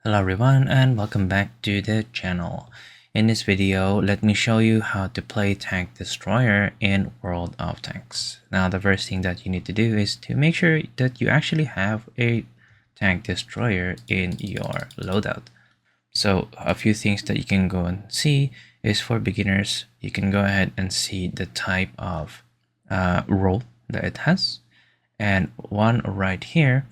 Hello everyone and welcome back to the channel. In this video, let me show you how to play Tank Destroyer in World of Tanks. Now the first thing that you need to do is to make sure that you actually have a Tank Destroyer in your loadout. So a few things that you can go and see is for beginners, you can go ahead and see the type of role that it has. And one right here,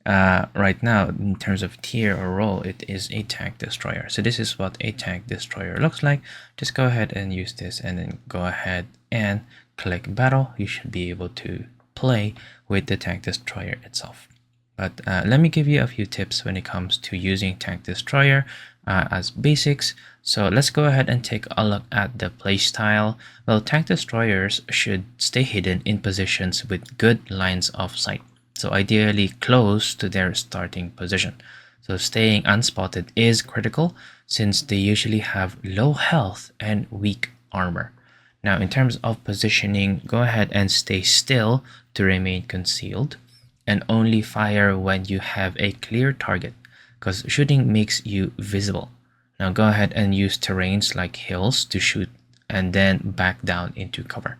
right now in terms of tier or role, it is a tank destroyer. So this is what a tank destroyer looks like. Just go ahead and use this and then go ahead and click battle. You should be able to play with the tank destroyer itself. But let me give you a few tips when it comes to using tank destroyer as basics. So let's go ahead and take a look at the playstyle. Well, tank destroyers should stay hidden in positions with good lines of sight. So ideally close to their starting position. So staying unspotted is critical since they usually have low health and weak armor. Now in terms of positioning, go ahead and stay still to remain concealed and only fire when you have a clear target because shooting makes you visible. Now go ahead and use terrains like hills to shoot and then back down into cover.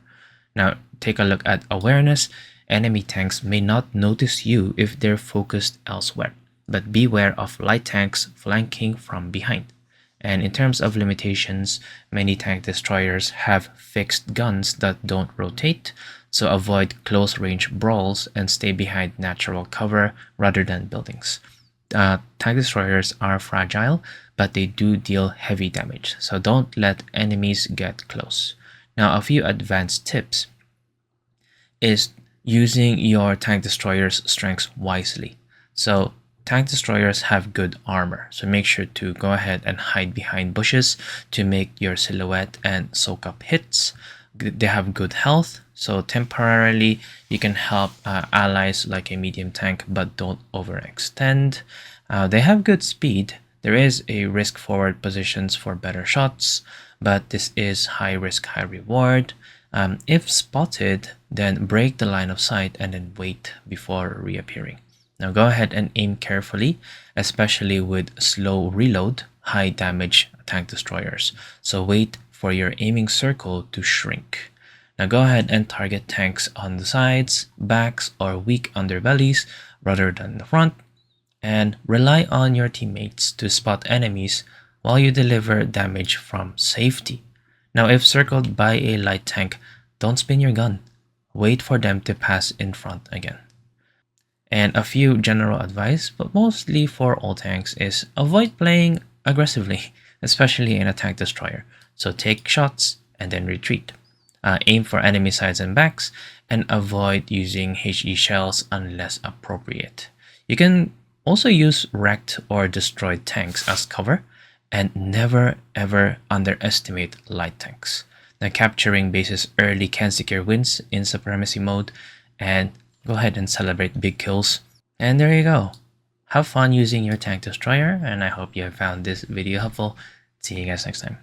Now take a look at awareness. Enemy tanks may not notice you if they're focused elsewhere, but beware of light tanks flanking from behind. And in terms of limitations, many tank destroyers have fixed guns that don't rotate, so avoid close range brawls and stay behind natural cover rather than buildings. Tank destroyers are fragile, but they do deal heavy damage, so don't let enemies get close. Now, a few advanced tips is using your tank destroyer's strengths wisely. So tank destroyers have good armor, so make sure to go ahead and hide behind bushes to make your silhouette and soak up hits. They have good health, so temporarily you can help allies like a medium tank, but don't overextend. They have good speed. There is a risk forward positions for better shots, but this is high risk, high reward. If spotted, then break the line of sight and then wait before reappearing. Now go ahead and aim carefully, especially with slow reload, high damage tank destroyers. So wait for your aiming circle to shrink. Now go ahead and target tanks on the sides, backs, or weak underbellies rather than the front, and rely on your teammates to spot enemies while you deliver damage from safety. Now if circled by a light tank, don't spin your gun. Wait for them to pass in front again. And a few general advice, but mostly for all tanks, is avoid playing aggressively, especially in a tank destroyer. So take shots and then retreat. Aim for enemy sides and backs, and avoid using HE shells unless appropriate. You can also use wrecked or destroyed tanks as cover, and never ever underestimate light tanks. Now capturing bases early can secure wins in supremacy mode, and go ahead and celebrate big kills. And there you go. Have fun using your tank destroyer, and I hope you have found this video helpful. See you guys next time.